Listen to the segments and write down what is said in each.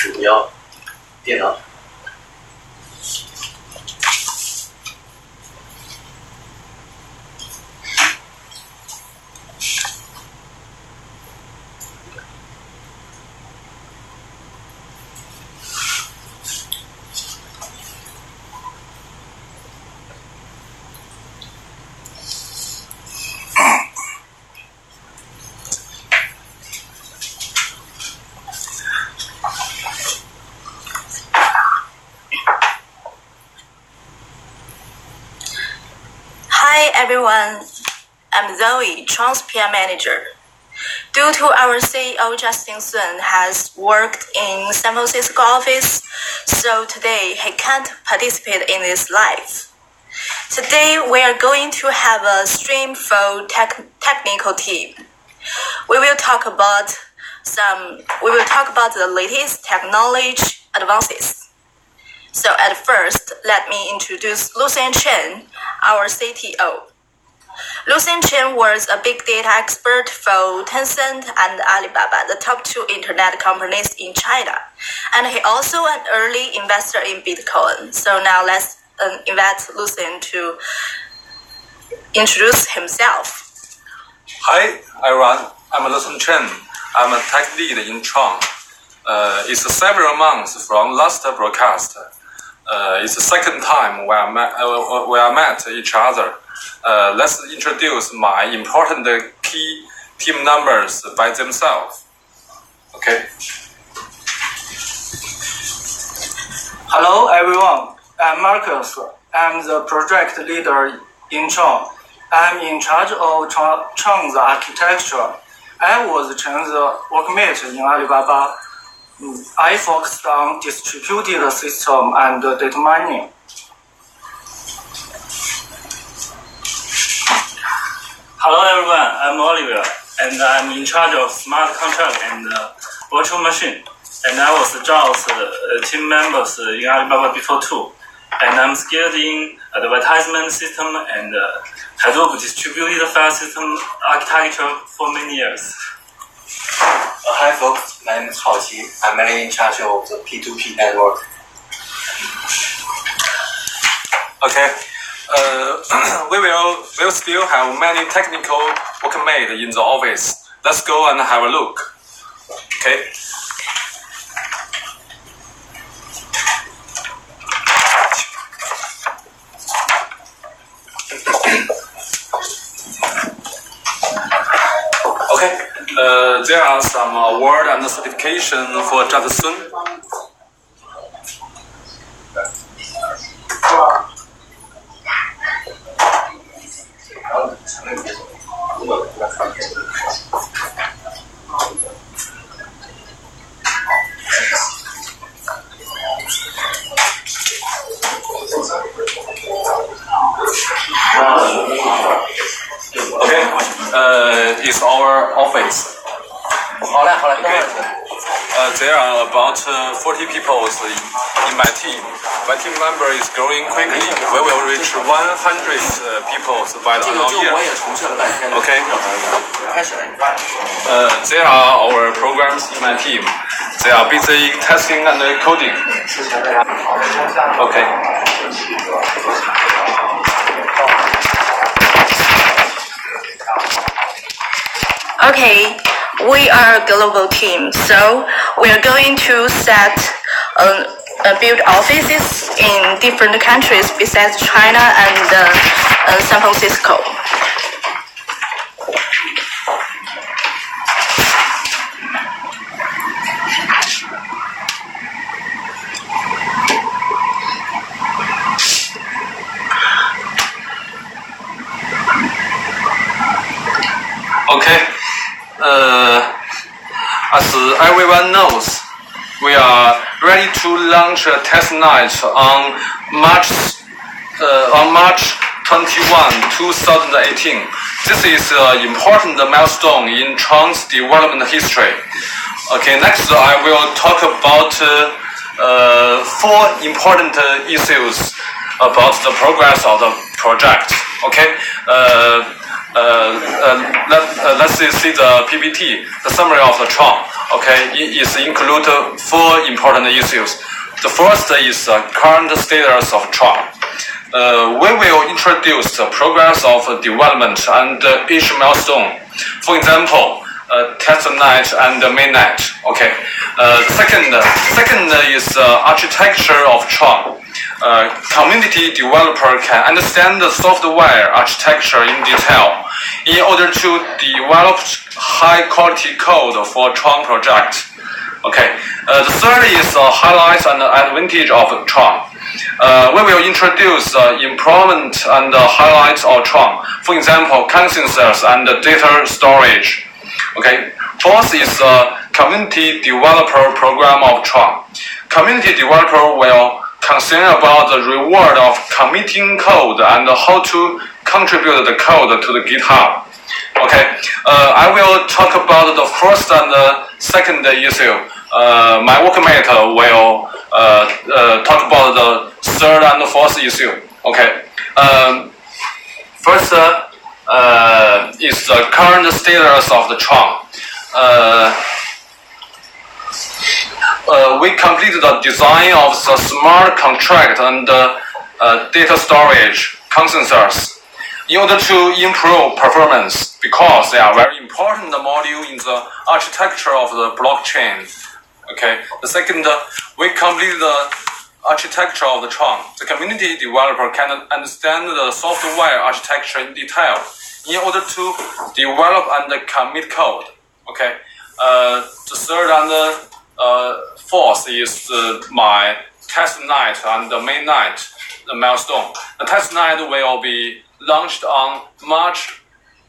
鼠标、电脑。Hi everyone, I'm Zoe, Tron's PR manager. Due to our CEO Justin Sun has worked in San Francisco office, so today he can't participate in this live. Today we are going to have a stream for technical team. We will talk about the latest technology advances. So at first, let me introduce Lucien Chen, our CTO. Lucien Chen was a big data expert for Tencent and Alibaba, the top 2 internet companies in China. And he also an early investor in Bitcoin. So now let's invite Lucien to introduce himself. Hi everyone, I'm Lucien Chen. I'm a tech lead in Tron. It's several months from last broadcast. It's the second time we met each other. Let's introduce my important key team members by themselves. Okay. Hello everyone, I'm Marcus. I'm the project leader in Tron. I'm in charge of Tron's architecture. I was Chen's workmate in Alibaba. I focused on distributed system and data mining. Hello everyone, I'm Oliver, and I'm in charge of smart contract and virtual machine. And I was Zhao's team members in Alibaba before too. And I'm skilled in advertisement system and Hadoop distributed file system architecture for many years. Hi folks, my name is Hao Qi. I'm mainly in charge of the P2P network. Okay. We'll still have many technical workmates in the office. Let's go and have a look. Okay. Okay. There are some award and certification for Justin Sun. Okay, it's our office. Okay. There are about 40 people in my team. My team member is growing quickly. We will reach 100 people by the end of the year. Okay. There are our programs in my team. They are busy testing and coding. Okay. Okay, we are a global team, so we are going to build offices in different countries besides China and San Francisco. Okay. As everyone knows, we are ready to launch a test night on March 21, 2018. This is an important milestone in Tron's development history. Okay, next I will talk about 4 important issues about the progress of the project. Okay. Let's see the PPT, the summary of the Tron. Okay, it is include four important issues. The first is current status of Tron. We will introduce the progress of development and each milestone. For example, testnet and mainnet. Okay. The second is architecture of Tron. Community developer can understand the software architecture in detail in order to develop high-quality code for Tron project. Okay. The third is highlights and advantage of Tron. We will introduce improvement and highlights of Tron. For example, consensus and data storage. Okay. Fourth is community developer program of Tron. Community developer will concern about the reward of committing code and how to contribute the code to the GitHub. Okay, I will talk about the first and the second issue. My workmate will talk about the third and the fourth issue. Okay, first is the current status of the Tron. We completed the design of the smart contract and data storage consensus in order to improve performance because they are very important module in the architecture of the blockchain. Okay. The second, we completed the architecture of the Tron. The community developer can understand the software architecture in detail in order to develop and commit code. Okay. The third and the fourth is my testnet and the mainnet milestone. The testnet will be launched on March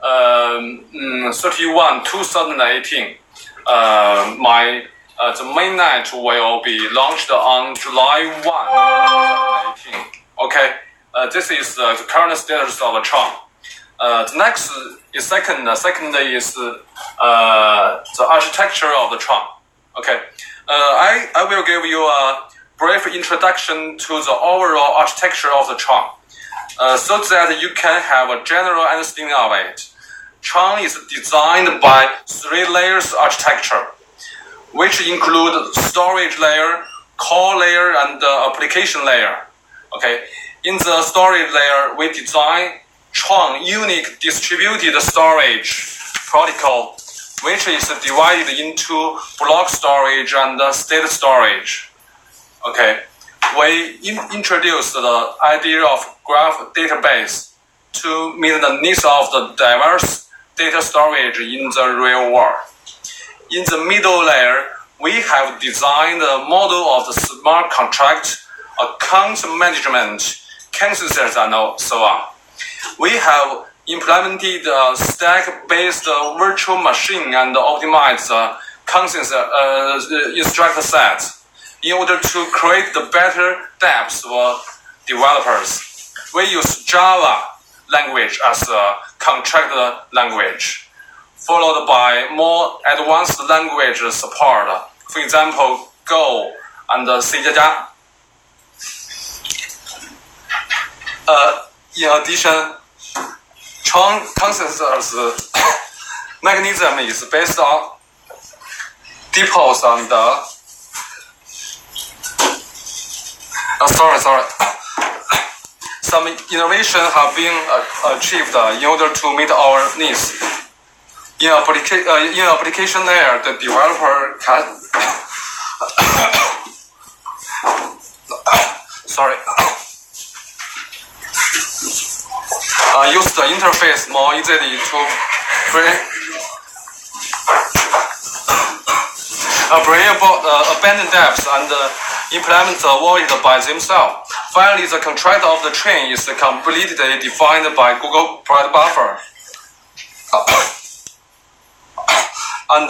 31, 2018. The mainnet will be launched on July 1, 2018. Okay, this is the current status of the Tron. The next is second. Second is the architecture of the Tron. Okay, I will give you a brief introduction to the overall architecture of the Tron, so that you can have a general understanding of it. Tron is designed by 3 layers architecture, which include storage layer, core layer, and application layer. Okay, in the storage layer, we design Tron unique distributed storage protocol, which is divided into block storage and state storage. Okay, we introduced the idea of graph database to meet the needs of the diverse data storage in the real world. In the middle layer, we have designed a model of the smart contract, account management, consensus, and so on. We have implemented a stack-based virtual machine and optimized the consensus instructor set in order to create the better depth for developers. We use Java language as a contract language, followed by more advanced language support, for example, Go and C++. In addition, Tron consensus mechanism is based on depots and some innovation have been achieved in order to meet our needs. In application layer, the developer can use the interface more easily to bring about abandoned depths and implement the wallet by themselves. Finally, the contract of the chain is completely defined by Google Private Buffer. And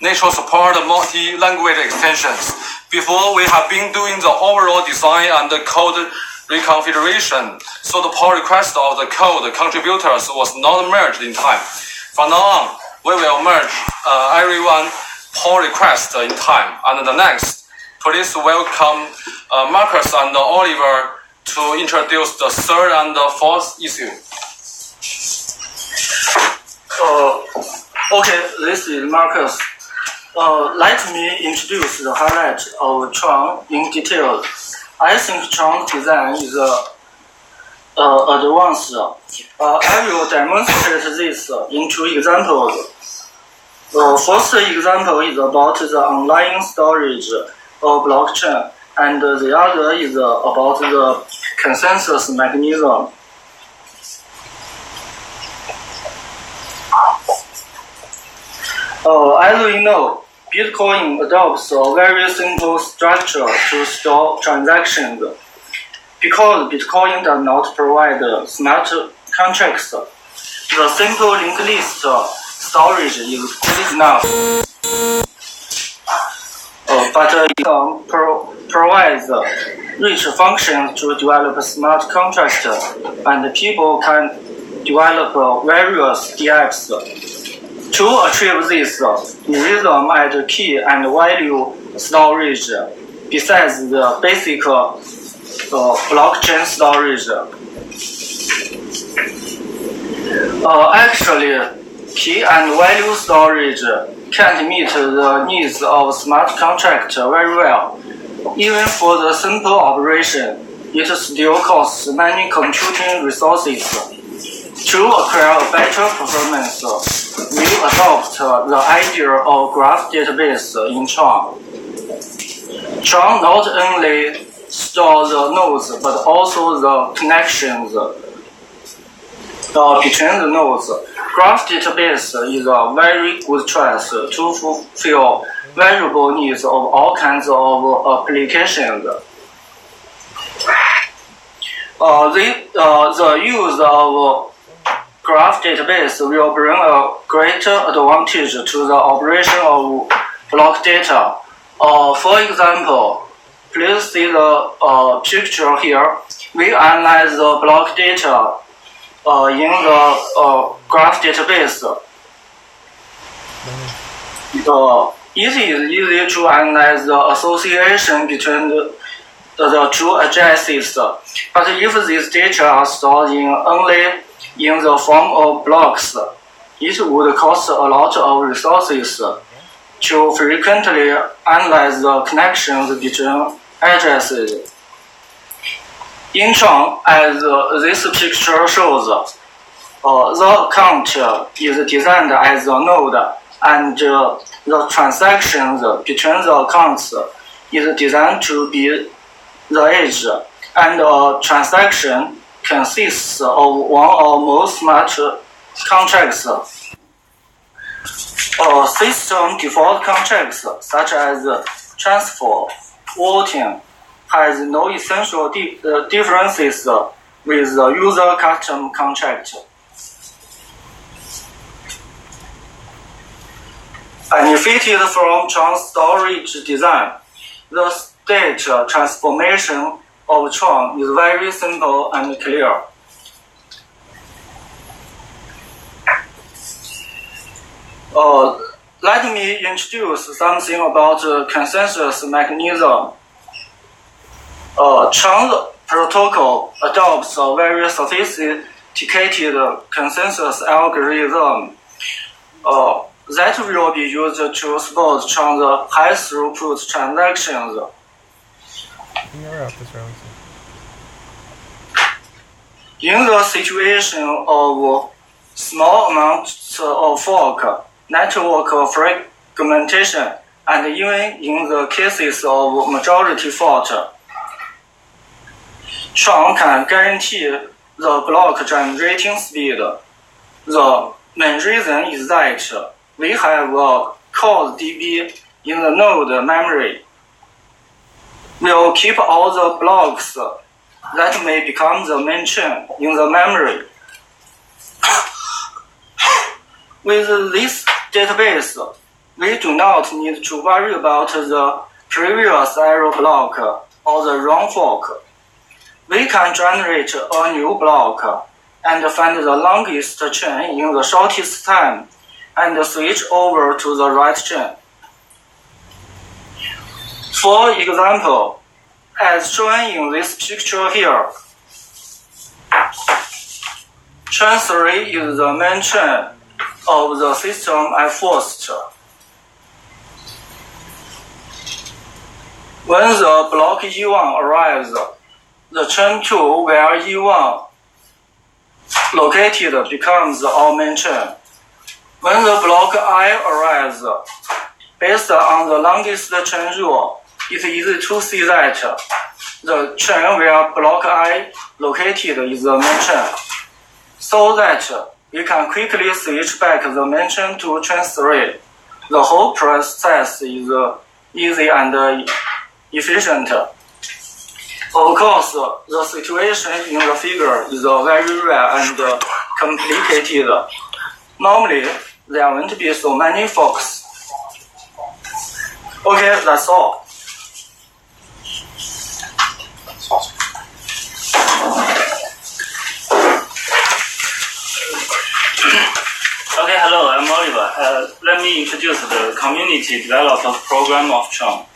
natural support multi-language extensions. Before, we have been doing the overall design and the code reconfiguration, so the pull request of the code contributors was not merged in time. From now on, we will merge everyone pull request in time. And the next, please welcome Marcus and Oliver to introduce the third and the fourth issue. Okay, this is Marcus. Let me introduce the highlight of Tron in detail. I think Tron design is advanced. I will demonstrate this in two examples. The first example is about the online storage of blockchain, and the other is about the consensus mechanism. As we know, Bitcoin adopts a very simple structure to store transactions. Because Bitcoin does not provide smart contracts, the simple linked list storage is good enough. But it provides rich functions to develop smart contracts, and people can develop various DApps. To achieve this, Ethereum add key and value storage besides the basic blockchain storage. Actually, key and value storage can't meet the needs of smart contract very well. Even for the simple operation, it still costs many computing resources. To acquire better performance, we adopt the idea of graph database in Tron. Tron not only stores the nodes but also the connections between the nodes. Graph database is a very good choice to fulfill variable needs of all kinds of applications. The use of graph database will bring a greater advantage to the operation of block data. For example, please see the picture here. We analyze the block data in the graph database. It is easy to analyze the association between the two addresses, but if these data are stored only in the form of blocks, it would cost a lot of resources to frequently analyze the connections between addresses. In Tron, as this picture shows, the account is designed as a node, and the transactions between the accounts is designed to be the edge, and a transaction consists of one or more smart contracts. System default contracts such as transfer, voting, has no essential differences with the user custom contract. Benefited from Tron storage design, the state transformation of Tron is very simple and clear. Let me introduce something about consensus mechanism. Tron protocol adopts a very sophisticated consensus algorithm that will be used to support Tron's high throughput transactions. In the situation of small amounts of fork, network fragmentation, and even in the cases of majority fault, Tron can guarantee the block generating speed. The main reason is that we have a code DB in the node memory. We'll keep all the blocks that may become the main chain in the memory. With this database, we do not need to worry about the previous error block or the wrong fork. We can generate a new block and find the longest chain in the shortest time and switch over to the right chain. For example, as shown in this picture here, chain 3 is the main chain of the system at first. When the block E1 arrives, the chain 2 where E1 located becomes our main chain. When the block I arrives, based on the longest chain rule, it's easy to see that the chain where block I located is the main chain, so that we can quickly switch back the main chain to chain 3. The whole process is easy and efficient. Of course, the situation in the figure is very rare and complicated. Normally, there won't be so many forks. Okay, that's all. Okay, hello, I'm Oliver. Let me introduce the community developer program of Tron.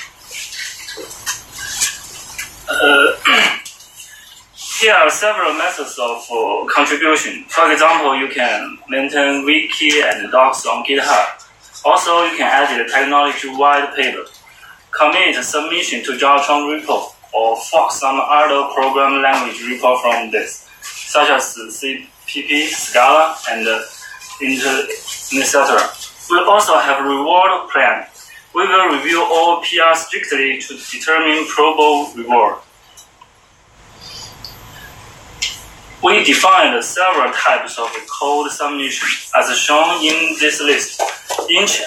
Here are several methods of contribution. For example, you can maintain wiki and docs on GitHub. Also, you can edit technology white paper, commit submission to Java Tron repo, or fork some other program language repo from this, such as CPP, Scala, and etc. We also have a reward plan. We will review all PR strictly to determine probable reward. We defined several types of code submission, as shown in this list. Each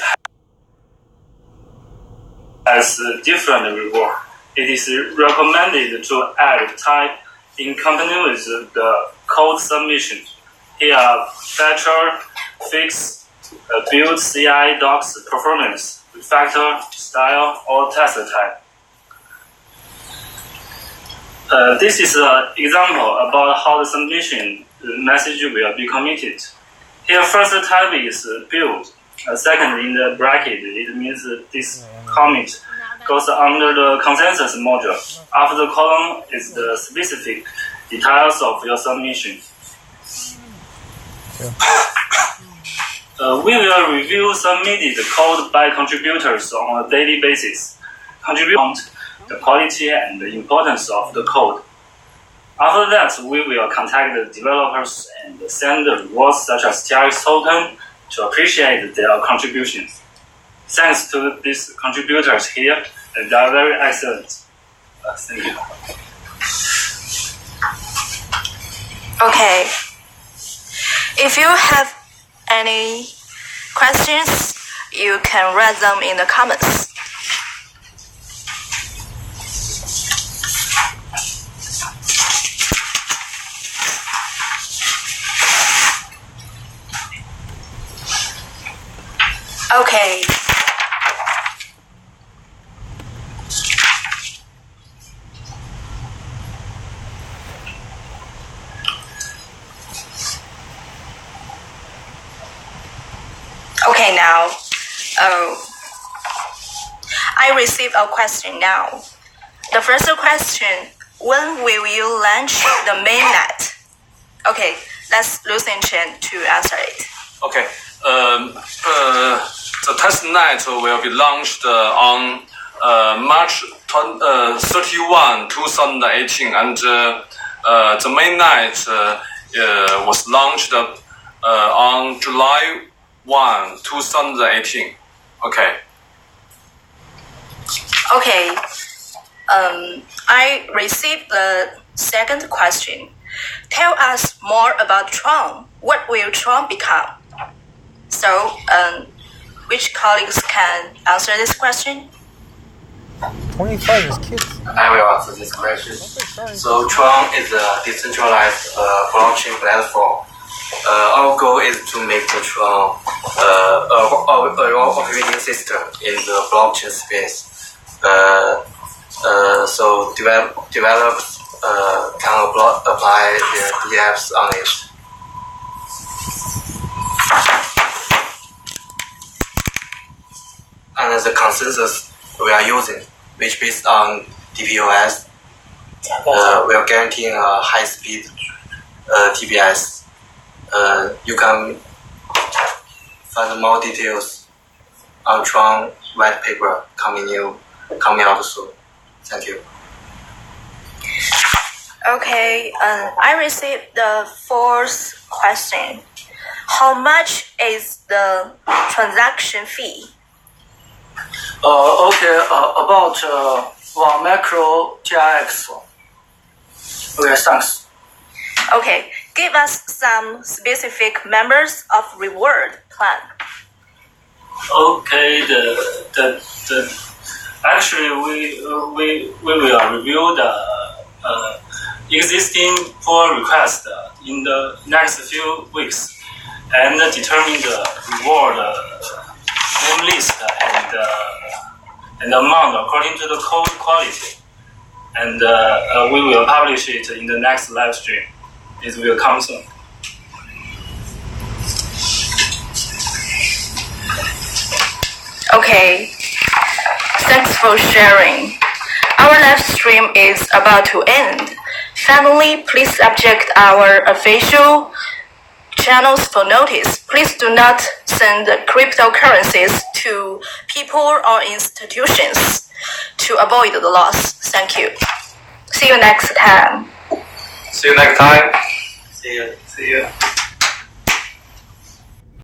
has a different reward. It is recommended to add type in company with the code submission. Here are feature, fix, build, CI, docs, performance, refactor, style, or test type. This is an example about how the submission message will be committed. Here, first type is build. Second, in the bracket, it means this commit goes under the consensus module. After the column is the specific details of your submission. We will review submitted code by contributors on a daily basis, contribute the quality and the importance of the code. After that, we will contact the developers and send rewards such as TRX token to appreciate their contributions. Thanks to these contributors here, they are very excellent. Thank you. Okay. If you have any questions, you can write them in the comments. Okay. Okay, now, I received a question now. The first question, when will you launch the mainnet? Okay, let's Lucien Chen to answer it. Okay. The testnet will be launched on March 31, 2018, and the mainnet was launched on July 1, 2018. Okay. Okay. I received the second question. Tell us more about Tron. What will Tron become? So, which colleagues can answer this question? 25 is kids. I will answer this question. So Tron is a decentralized blockchain platform. Our goal is to make the Tron a operating system in the blockchain space. So developers can apply their apps on it. And the consensus we are using, which based on DPoS, we are guaranteeing a high-speed TPS. You can find more details on Tron white paper coming out soon. Thank you. Okay, I received the fourth question. How much is the transaction fee? About 1 macro TRX. Okay, thanks. Okay, give us some specific members of reward plan. Okay, actually we will review the existing pull request in the next few weeks and determine the reward name list and amount according to the code quality. And we will publish it in the next live stream. It will come soon. Okay, thanks for sharing. Our live stream is about to end. Finally, please subject our official channels for notice. Please do not send cryptocurrencies to people or institutions to avoid the loss. Thank you. See you next time. See you next time. See you.